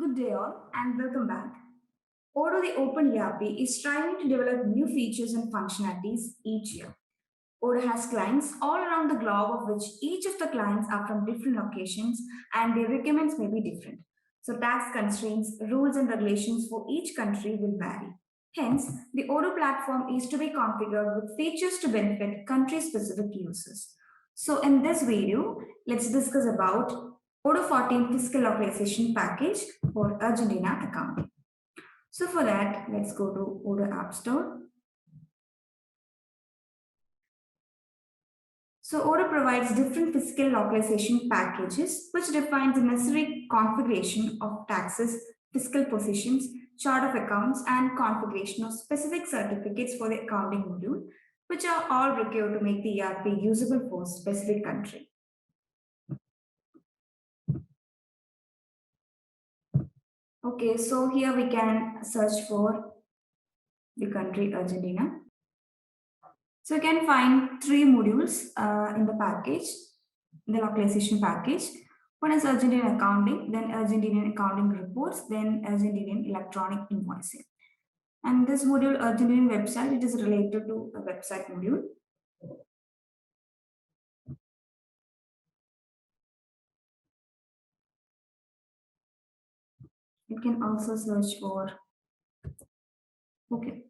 Good day all and welcome back. Odoo the Open ERP is striving to develop new features and functionalities each year. Odoo has clients all around the globe of which each of the clients are from different locations and their requirements may be different. So tax constraints, rules and regulations for each country will vary. Hence, the Odoo platform is to be configured with features to benefit country-specific users. So in this video, let's discuss about Odoo 14 Fiscal Localization Package for Argentina account. So for that, let's go to Odoo App Store. So Odoo provides different fiscal localization packages, which defines the necessary configuration of taxes, fiscal positions, chart of accounts, and configuration of specific certificates for the accounting module, which are all required to make the ERP usable for specific country. Okay, so here we can search for the country Argentina. So you can find three modules in the package, in the localization package. One is Argentinian accounting, then Argentinian accounting reports, then Argentinian electronic invoicing. And this module, Argentinian website, it is related to a website module. You can also search for, okay.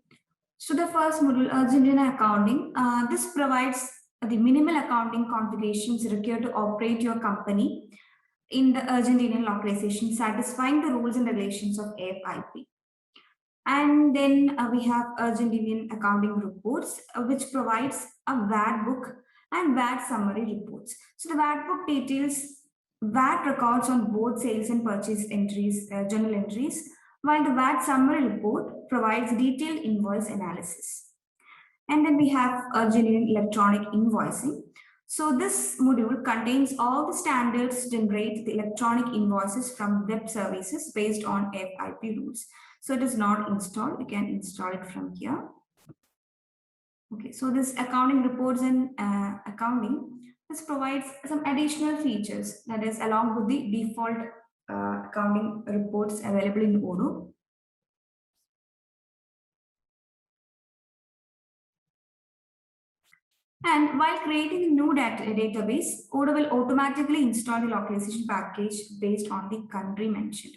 So the first module, Argentina accounting, this provides the minimal accounting configurations required to operate your company in the Argentinian localization, satisfying the rules and regulations of AFIP. And then we have Argentinian accounting reports, which provides a VAT book and VAT summary reports. So the VAT book details VAT records on both sales and purchase entries, journal entries, while the VAT summary report provides detailed invoice analysis. And then we have Argentinian electronic invoicing. So this module contains all the standards to generate the electronic invoices from web services based on FIP rules. So it is not installed. You can install it from here. Okay, so this accounting reports and accounting, this provides some additional features, that is along with the default accounting reports available in Odoo. And while creating a new database, Odoo will automatically install the localization package based on the country mentioned.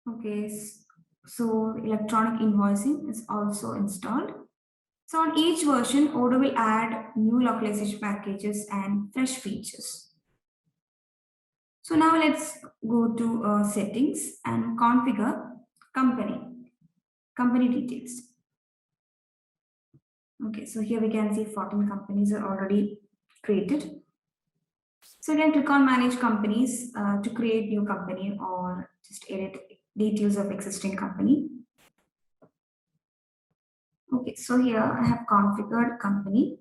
Okay, so electronic invoicing is also installed. So on each version, Odoo will add new localization packages and fresh features. So now let's go to settings and configure company details. Okay, so here we can see 14 companies are already created. So you can click on manage companies to create new company or just edit details of existing company. Okay, so here I have configured company.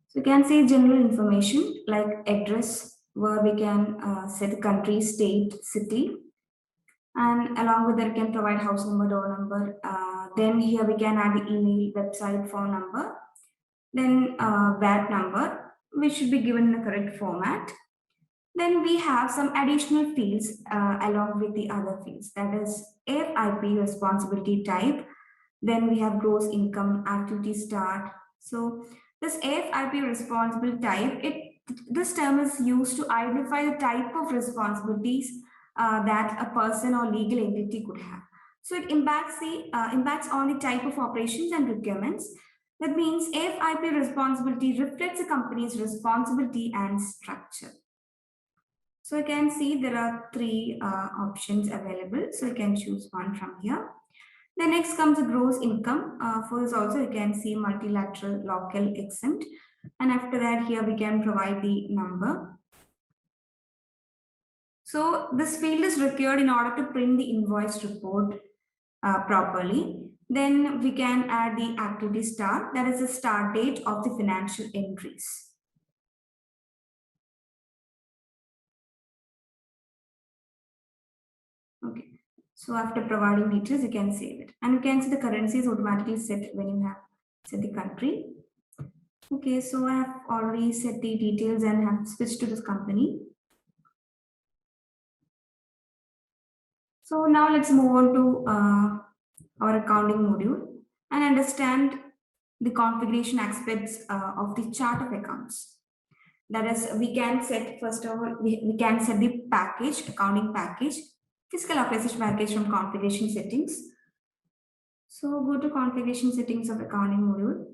So you can see general information like address, where we can set the country, state, city, and along with that, we can provide house number, door number. Then here we can add the email, website, phone number, then VAT number, which should be given in the correct format. Then we have some additional fields along with the other fields, that is AFIP responsibility type. Then we have gross income, activity start. So this AFIP responsible type, this term is used to identify the type of responsibilities that a person or legal entity could have. So it impacts on the type of operations and requirements. That means AFIP responsibility reflects a company's responsibility and structure. So you can see there are three options available. So you can choose one from here. The next comes the gross income. For this also you can see multilateral, local, exempt. And after that here we can provide the number. So this field is required in order to print the invoice report properly. Then we can add the activity start, that is the start date of the financial entries. Okay, so after providing details, you can save it. And you can see the currency is automatically set when you have set the country. Okay, so I have already set the details and have switched to this company. So now let's move on to our accounting module and understand the configuration aspects of the chart of accounts. That is, we can set, first of all, we can set the package, accounting package, fiscal application package from configuration settings. So go to configuration settings of accounting module.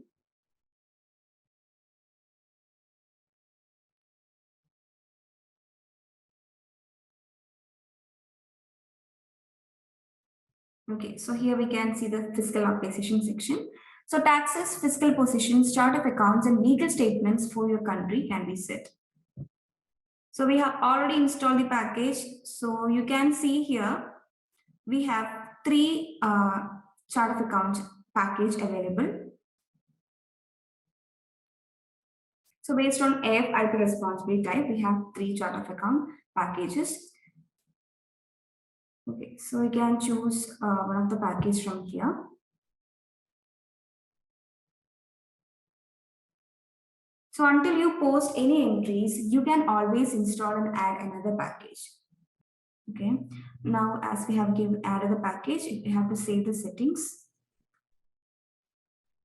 Okay, so here we can see the fiscal application section. So taxes, fiscal positions, chart of accounts, and legal statements for your country can be set. So we have already installed the package. So you can see here, we have three chart of accounts package available. So based on AFIP responsibility type, we have three chart of account packages. Okay, so we can choose one of the package from here. So until you post any entries, you can always install and add another package. Okay, now as we have added the package, you have to save the settings.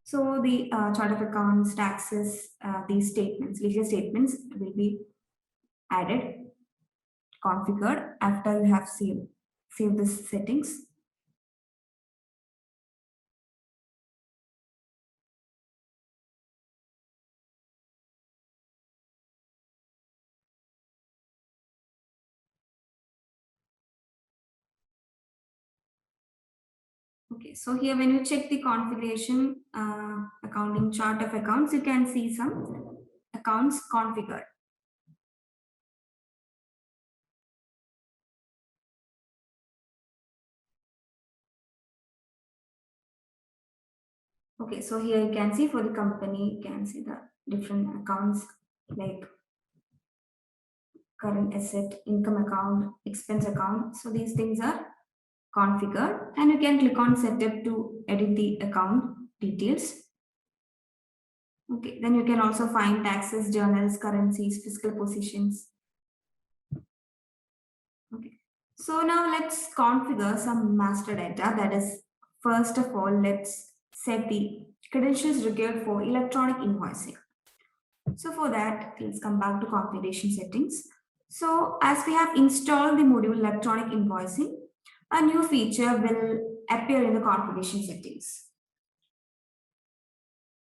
So the chart of accounts, taxes, these statements, legal statements will be added, configured after you have saved the settings. Okay, so here when you check the configuration accounting chart of accounts, you can see some accounts configured. Okay, so here you can see for the company, you can see the different accounts like current asset, income account, expense account. So these things are configured and you can click on setup to edit the account details. Okay, then you can also find taxes, journals, currencies, fiscal positions. Okay, so now let's configure some master data. That is, first of all, let's set the credentials required for electronic invoicing. So for that, let's come back to configuration settings. So as we have installed the module electronic invoicing, a new feature will appear in the configuration settings.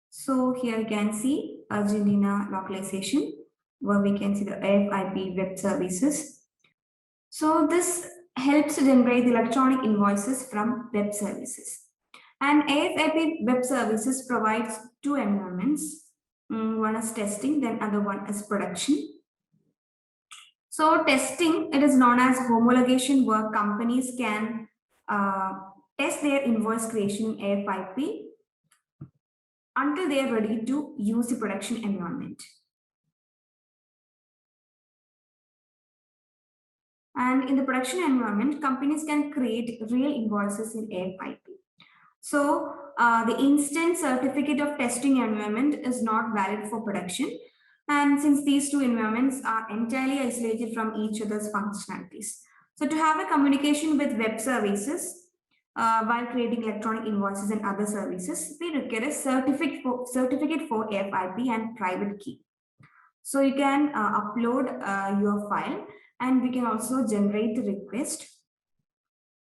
So here you can see Argentina localization, where we can see the AFIP web services. So this helps to generate the electronic invoices from web services. And AFIP web services provides two environments. One is testing, then other one is production. So testing, it is known as homologation, where companies can test their invoice creation in AFIP until they are ready to use the production environment. And in the production environment, companies can create real invoices in AFIP. So the instant certificate of testing environment is not valid for production. And since these two environments are entirely isolated from each other's functionalities. So to have a communication with web services while creating electronic invoices and other services, we require a certificate for AFIP and private key. So you can upload your file and we can also generate the request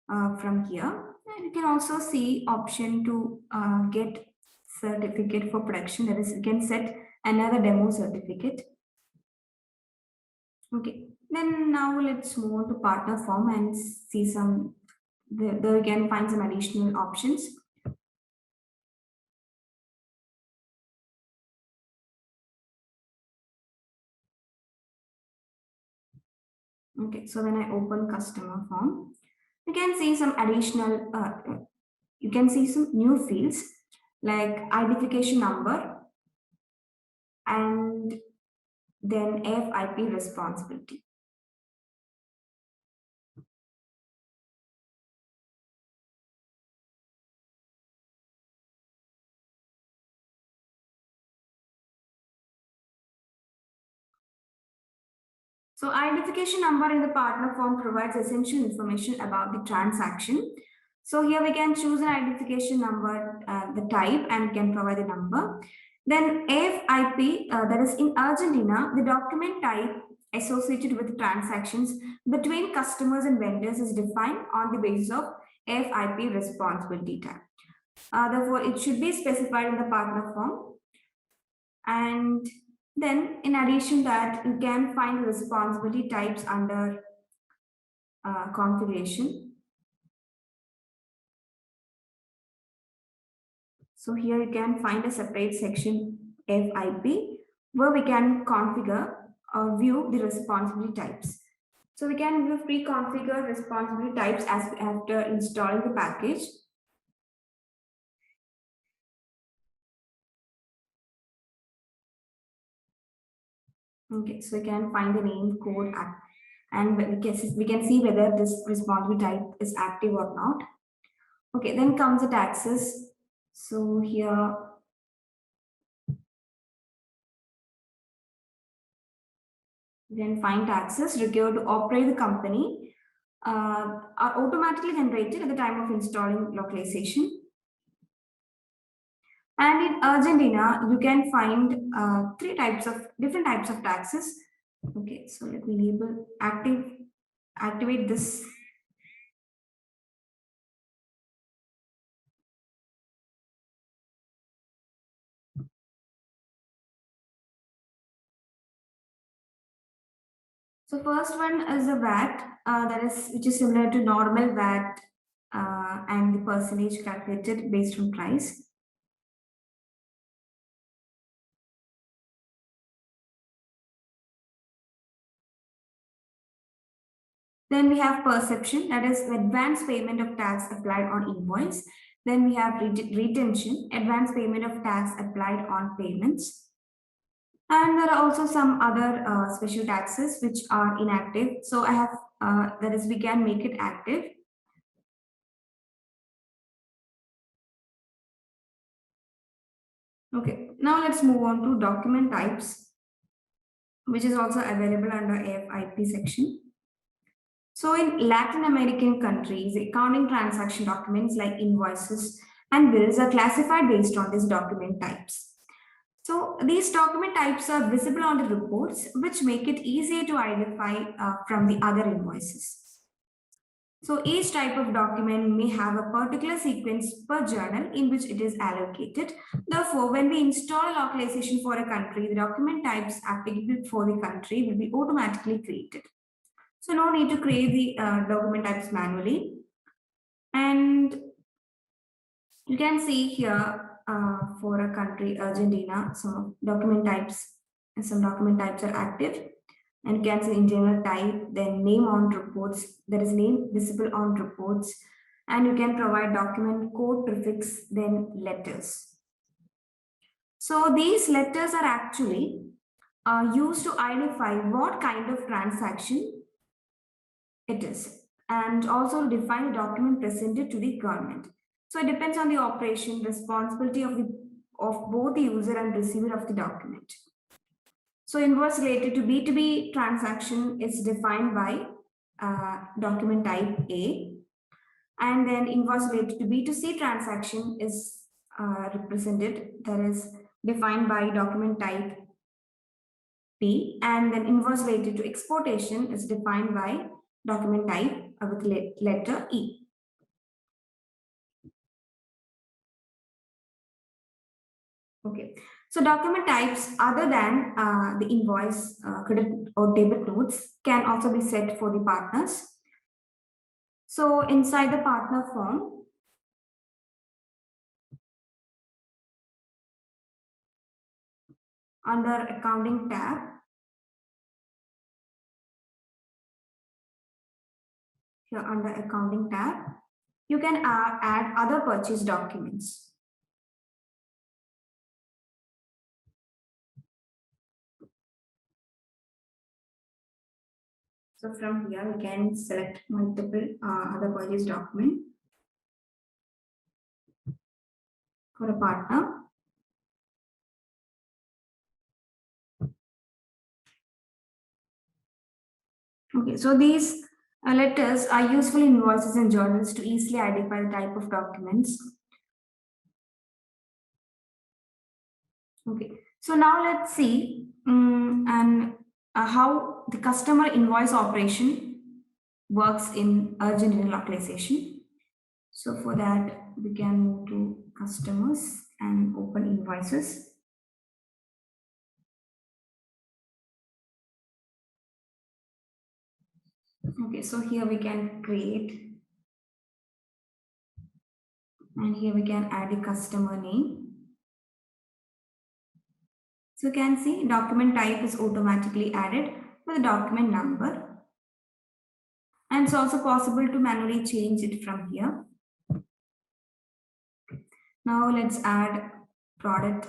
from here. And you can also see option to get certificate for production. That is, you can set another demo certificate. Okay, then now let's move on to partner form and see some, there you can find some additional options. Okay, so when I open customer form, you can see some additional, you can see some new fields like identification number and then AFIP responsibility. So identification number in the partner form provides essential information about the transaction. So here we can choose an identification number, the type, and can provide the number. Then AFIP, that is in Argentina, the document type associated with transactions between customers and vendors is defined on the basis of AFIP responsibility type. Therefore, it should be specified in the partner form. And then in addition to that, you can find responsibility types under configuration. So here you can find a separate section FIP where we can configure or view the responsibility types. So we can view pre-configure responsibility types as after installing the package. Okay, so we can find the name, code, and we can see whether this responsibility type is active or not. Okay, then comes the taxes. So here you can find taxes required to operate the company are automatically generated at the time of installing localization. And in Argentina, you can find different types of taxes. Okay, so let me enable activate this. So first one is a VAT, which is similar to normal VAT, and the percentage calculated based on price. Then we have perception, that is advance payment of tax applied on invoice. Then we have retention, advance payment of tax applied on payments. And there are also some other special taxes which are inactive. So I have, that is, we can make it active. Okay, now let's move on to document types, which is also available under AFIP section. So in Latin American countries, accounting transaction documents like invoices and bills are classified based on these document types. So these document types are visible on the reports, which make it easier to identify from the other invoices. So each type of document may have a particular sequence per journal in which it is allocated. Therefore, when we install a localization for a country, the document types applicable for the country will be automatically created. So no need to create the document types manually. And you can see here for a country, Argentina, some document types and some document types are active. And you can see in general type, then name on reports, there is name visible on reports, and you can provide document code prefix, then letters. So these letters are actually used to identify what kind of transaction it is, and also define the document presented to the government. So it depends on the operation responsibility of both the user and receiver of the document. So invoice related to B2B transaction is defined by document type A, and then invoice related to B2C transaction is represented, that is defined by document type P, and then invoice related to exportation is defined by document type with letter E. Okay, so document types other than the invoice, credit or debit notes can also be set for the partners. So inside the partner form, under accounting tab, here under accounting tab, you can add other purchase documents. So from here, we can select multiple other purchase document for a partner. Okay, so these letters are useful in invoices and journals to easily identify the type of documents. Okay, so now let's see and how the customer invoice operation works in urgent localization. So for that, we can move to customers and open invoices. Okay, so here we can create and here we can add a customer name. So you can see document type is automatically added with the document number. And it's also possible to manually change it from here. Now let's add product.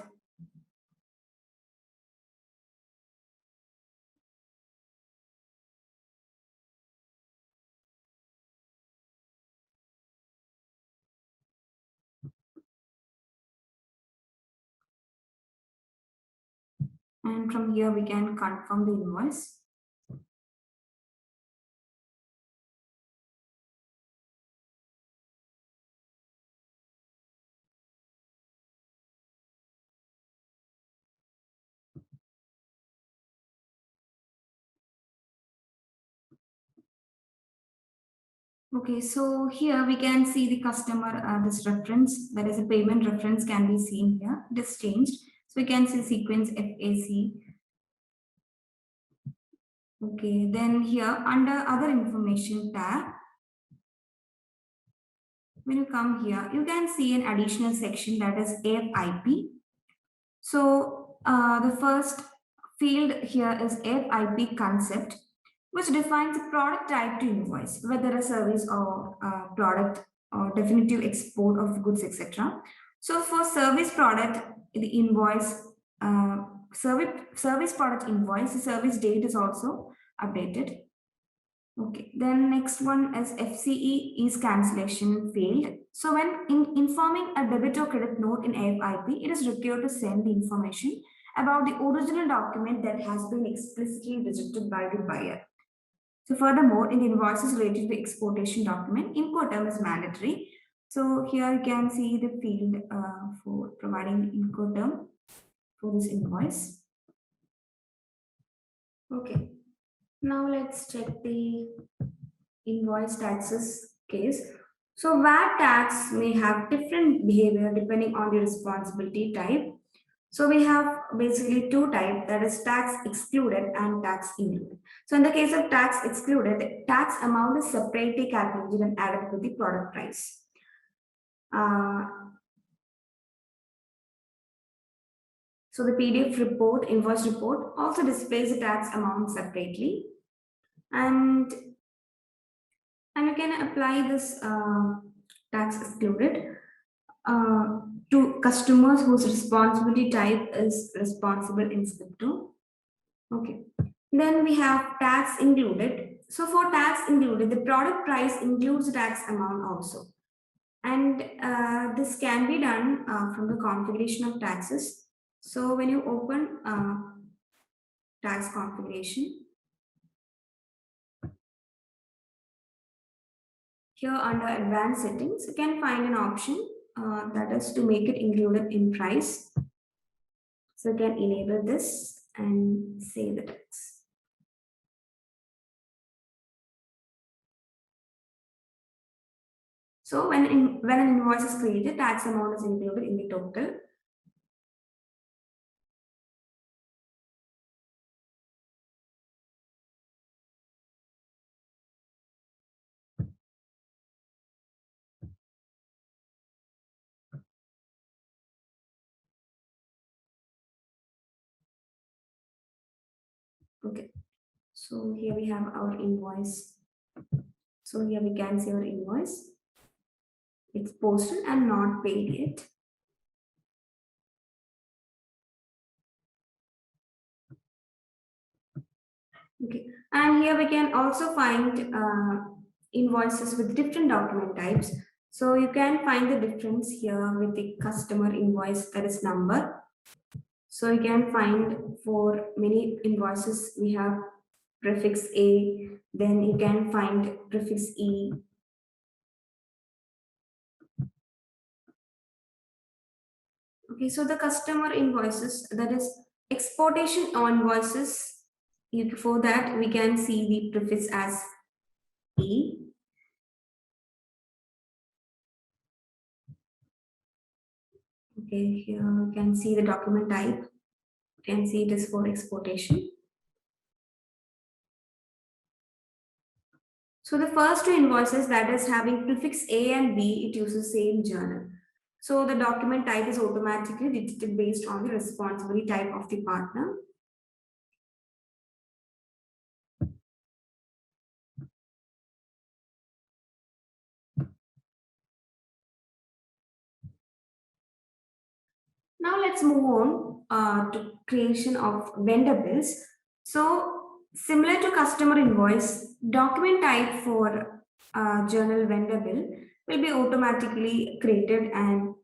And from here we can confirm the invoice. Okay, so here we can see the customer, this reference, that is a payment reference can be seen here. It is changed. So we can see sequence FAC. Okay, then here under other information tab, when you come here, you can see an additional section that is AFIP. So the first field here is FIP concept, which defines a product type to invoice, whether a service or product or definitive export of goods, etc. So for service product, the invoice, service product invoice, the service date is also updated. Okay, then next one is FCE is cancellation failed. So when informing a debit or credit note in AFIP, it is required to send the information about the original document that has been explicitly rejected by the buyer. So furthermore, in the invoices related to the exportation document, Incoterm is mandatory. So here you can see the field for providing Incoterm for this invoice. Okay, now let's check the invoice taxes case. So VAT tax may have different behavior depending on the responsibility type. So we have basically two types, that is tax excluded and tax included. So in the case of tax excluded, the tax amount is separately calculated and added to the product price. Uh, so the PDF report, invoice report also displays the tax amount separately. And you can apply this tax excluded to customers whose responsibility type is responsible inspector. Okay. Then we have tax included. So for tax included, the product price includes the tax amount also. And this can be done from the configuration of taxes. So when you open tax configuration, here under advanced settings, you can find an option that is to make it included in price. So you can enable this and save the tax. So when an invoice is created, tax amount is included in the total. Okay. So here we have our invoice. So here we can see our invoice. It's posted and not paid yet. Okay. And here we can also find invoices with different document types. So you can find the difference here with the customer invoice, that is number. So you can find for many invoices we have prefix A, then you can find prefix E. Okay, so the customer invoices, that is exportation invoices, for that we can see the prefix as E. Okay, here you can see the document type. You can see it is for exportation. So the first two invoices, that is having prefix A and B, it uses same journal. So the document type is automatically detected based on the responsibility type of the partner. Now let's move on to creation of vendor bills. So similar to customer invoice, document type for journal vendor bill will be automatically created. And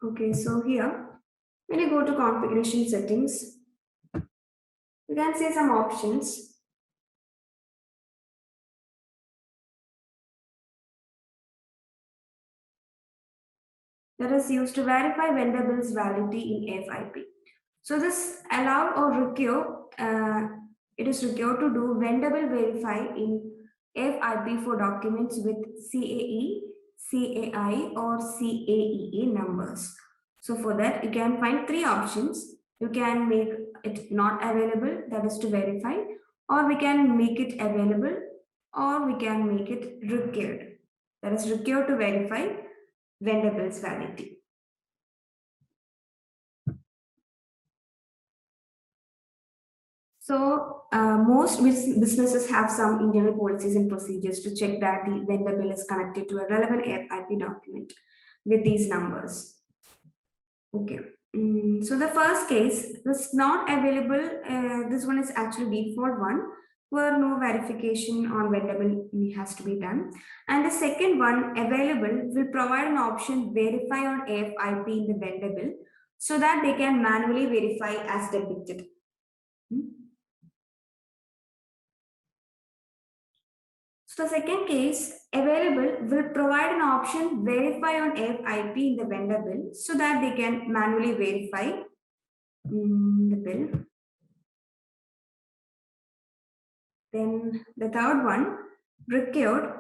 okay, so here when you go to configuration settings, you can see some options that is used to verify vendor bills validity in FIP. So this allow or require, it is required to do vendor bill verify in FIP for documents with CAE, CAI or CAEA numbers. So for that, you can find three options. You can make it not available, that is to verify, or we can make it available, or we can make it required, that is required to verify vendor bills validity. So most businesses have some internal policies and procedures to check that the vendor bill is connected to a relevant IP document with these numbers. Okay. So the first case, this not available. This one is actually default one where no verification on vendor bill has to be done. And the second one, available, will provide an option verify on AFIP in the vendor bill so that they can manually verify as depicted. So the second case, available, will provide an option verify on FIP in the vendor bill so that they can manually verify the bill. Then the third one, required.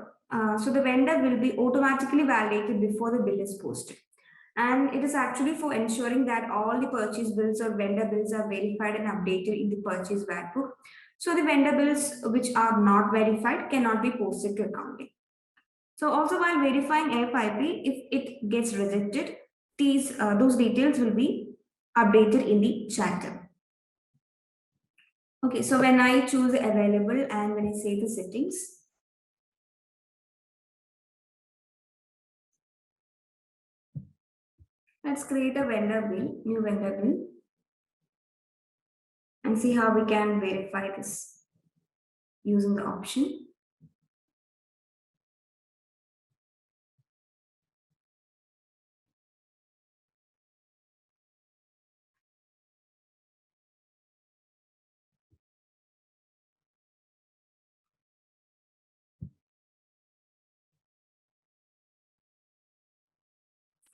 So the vendor will be automatically validated before the bill is posted. And it is actually for ensuring that all the purchase bills or vendor bills are verified and updated in the purchase VAT book. So the vendor bills which are not verified cannot be posted to accounting. So also while verifying FIP, if it gets rejected, those details will be updated in the charter. Okay, so when I choose available and when I say the settings, let's create a vendor bill, new vendor bill, and see how we can verify this using the option.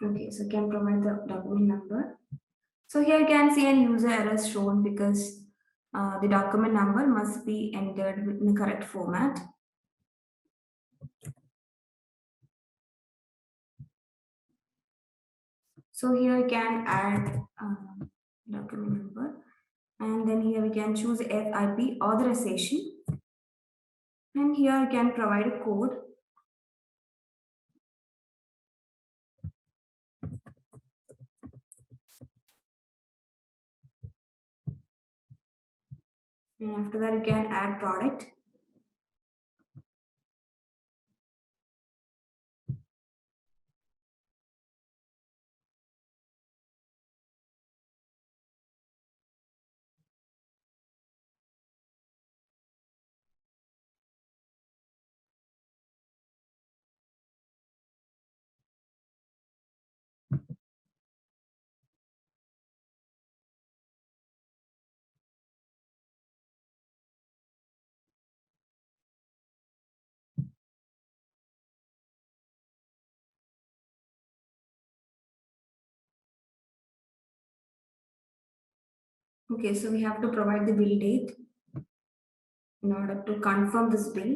Okay, so can provide the document number. So here you can see an user error shown because the document number must be entered in the correct format. So here you can add document number, and then here we can choose FIP authorization, and here you can provide a code. And after that, you can add product. Okay, so we have to provide the bill date in order to confirm this bill.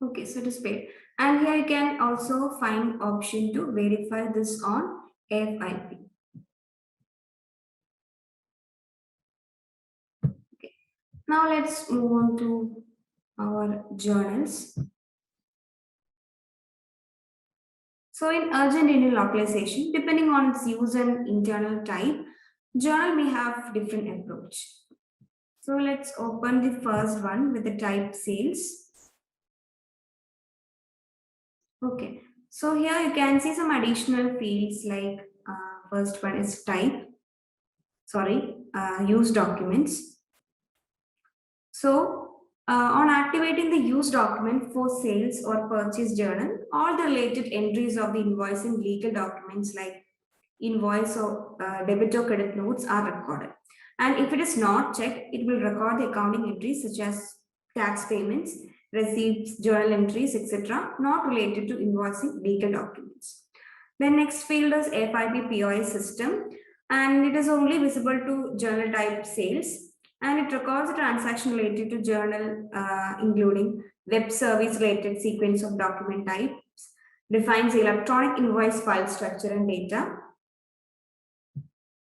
Okay, so it is paid. And here you can also find option to verify this on AFIP. Okay. Now let's move on to our journals. So in urgent renewal localization, depending on its use and internal type, journal may have different approach. So let's open the first one with the type sales. Okay, so here you can see some additional fields like first one is type, use documents. So on activating the use document for sales or purchase journal, all the related entries of the invoice and legal documents like invoice or debit or credit notes are recorded. And if it is not checked, it will record the accounting entries such as tax payments, receipts, journal entries, etc., not related to invoicing legal documents. The next field is FIP POS system, and it is only visible to journal type sales, and it records a transaction related to journal, including web service related sequence of document types, defines electronic invoice file structure and data.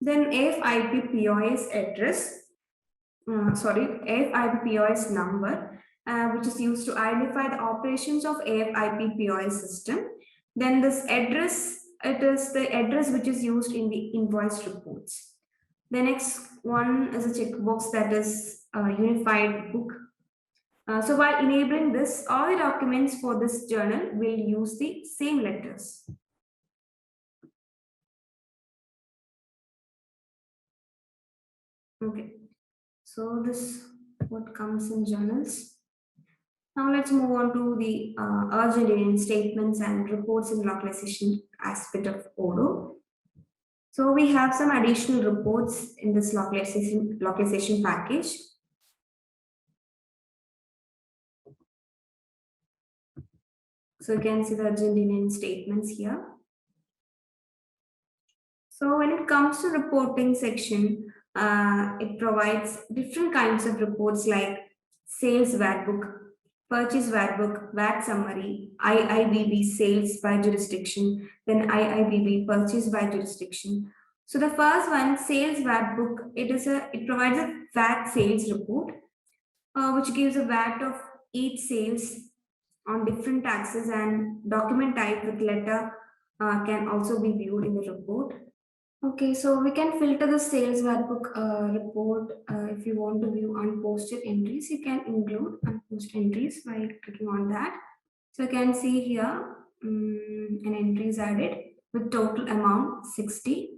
Then FIP POS address, FIP POS number, which is used to identify the operations of AFIP POS system. Then this address, it is the address which is used in the invoice reports. The next one is a checkbox that is unified book. So while enabling this, all the documents for this journal will use the same letters. Okay, so this what comes in journals. Now let's move on to the urgent in statements and reports in localization aspect of Odoo. So we have some additional reports in this localization package. So you can see the Argentinian statements here. So when it comes to reporting section, it provides different kinds of reports like sales VAT book, purchase VAT book, VAT summary, IIBB sales by jurisdiction, then IIBB purchase by jurisdiction. So the first one, sales VAT book, it provides a VAT sales report, which gives a VAT of each sales on different taxes, and document type with letter can also be viewed in the report. Okay, so we can filter the sales workbook report. If you want to view unposted entries, you can include unposted entries by clicking on that. So you can see here an entry is added with total amount 60,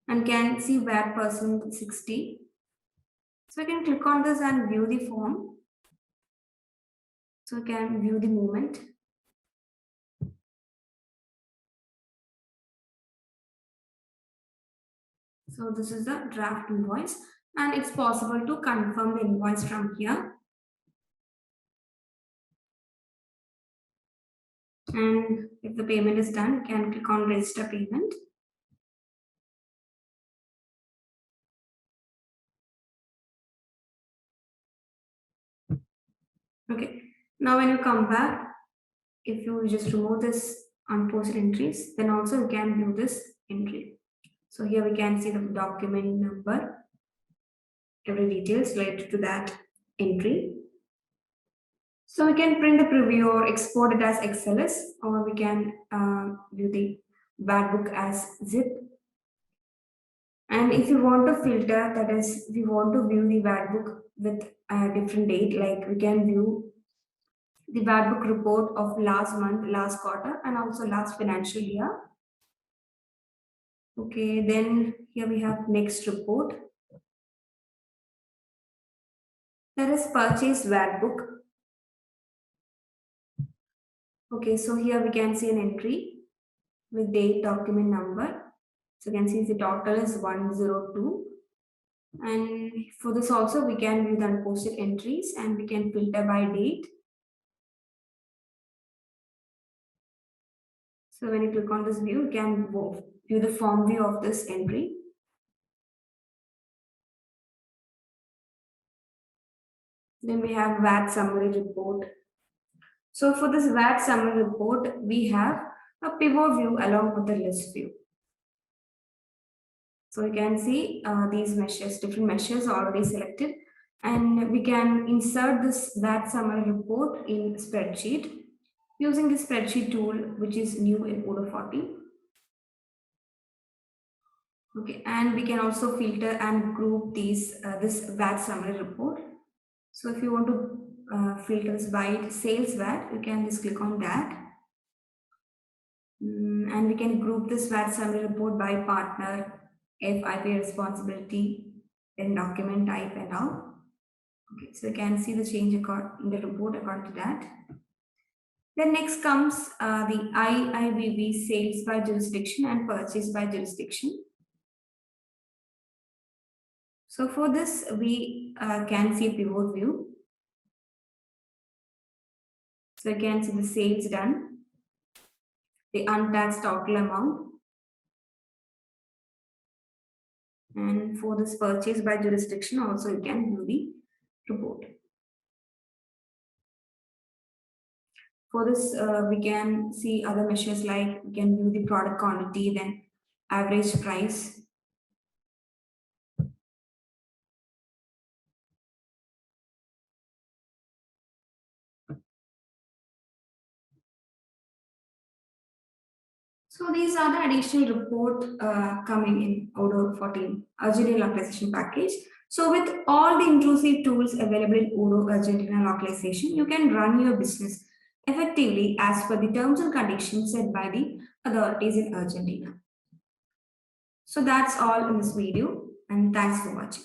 and can see VAT percent 60. So we can click on this and view the form. So you can view the movement. So this is the draft invoice, and it's possible to confirm the invoice from here. And if the payment is done, you can click on register payment. Okay, now when you come back, if you just remove this unposted entries, then also you can view this entry. So here we can see the document number, every details related to that entry. So we can print the preview or export it as XLS, or we can view the VAT book as zip. And if you want to filter, that is, if you want to view the VAT book with a different date, like we can view the VAT book report of last month, last quarter, and also last financial year. Okay, then here we have next report. That is purchase VAT book. Okay, so here we can see an entry with date, document number. So you can see the total is 102. And for this also we can view the unposted entries and we can filter by date. So when you click on this view, you can view the form view of this entry. Then we have VAT summary report. So for this VAT summary report, we have a pivot view along with the list view. So you can see these meshes, different meshes are already selected, and we can insert this VAT summary report in spreadsheet using the spreadsheet tool, which is new in Odoo 14. Okay, and we can also filter and group these this VAT summary report. So if you want to filter this by sales VAT, you can just click on that. And we can group this VAT summary report by partner, FIP responsibility, then document type and all. Okay, so you can see the change in the report according to that. Then next comes the IIBB sales by jurisdiction and purchase by jurisdiction. So for this, we can see a pivot view. So you can see the sales done, the untaxed total amount, and for this purchase by jurisdiction also you can view the report. For this, we can see other measures like we can view the product quantity, then average price. So these are the additional report coming in Odoo 14 Argentina localization package. So with all the intrusive tools available in Odoo Argentina localization, you can run your business effectively as per the terms and conditions set by the authorities in Argentina. So that's all in this video, and thanks for watching.